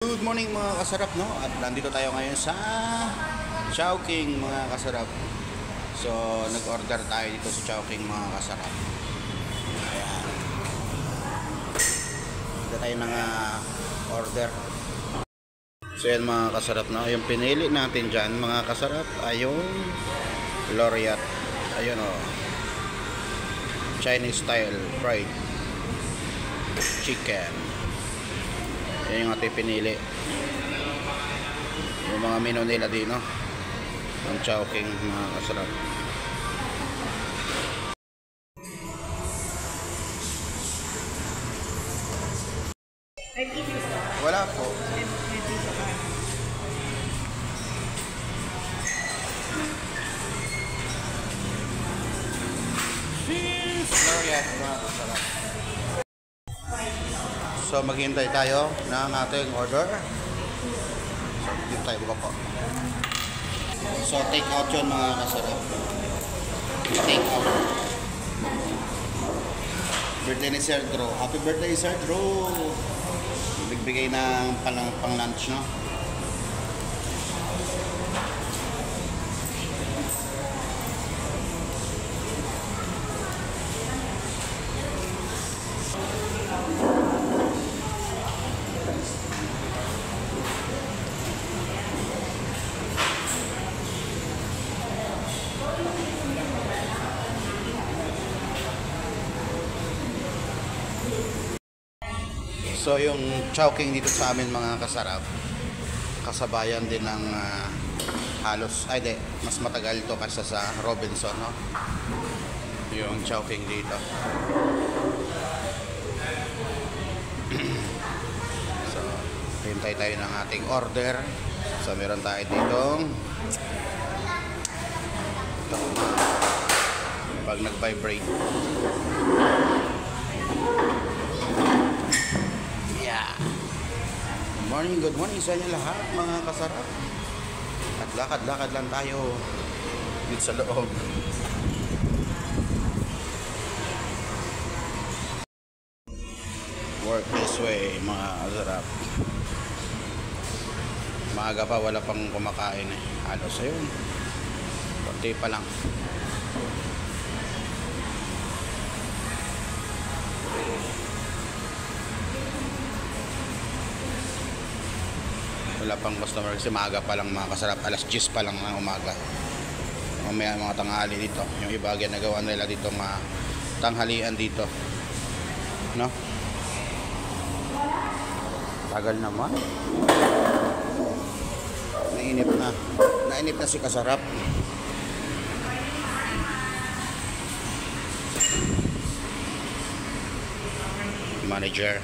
Good morning mga kasarap, no? At nandito tayo ngayon sa Chowking mga kasarap. So nag-order tayo dito sa Chowking mga kasarap. Ayan. Dito tayo ng order. So yan mga kasarap, no? Yung pinili natin dyan mga kasarap ay yung Laureate. Ayun o, Chinese style fried chicken. Yan yung ating pinili. Yung mga menu nila din, no? Ang Chowking mga kasarap. Wala po. Laureate mga kasarap. So maghintay tayo ng ating order. So dito tayo buka po. So take out yun mga kasarap. Take out. Birthday ni Sir Drew. Happy birthday Sir Drew. Bigbigay ng pang lunch, no? So yung Chowking dito sa amin mga kasarap, kasabayan din ng halos, mas matagal ito kaysa sa Robinson, no? Yung Chowking dito. So hintay tayo ng ating order. So meron tayo ditong pag nag-vibrate. Good morning sa inyo lahat mga kasarap. At lakad-lakad lang tayo dito sa loob. Work this way mga kasarap. Maaga pa, wala pang kumakain eh. Halos ayun, konti pa lang. Wala pang customer kasi maaga pa lang mga kasarap. Alas 10 pa lang ng umaga. Mamaya mga tanghali dito. Yung iba ginagawa nila dito mga tanghalian dito, no? Tagal naman. Nainip na si kasarap. Manager.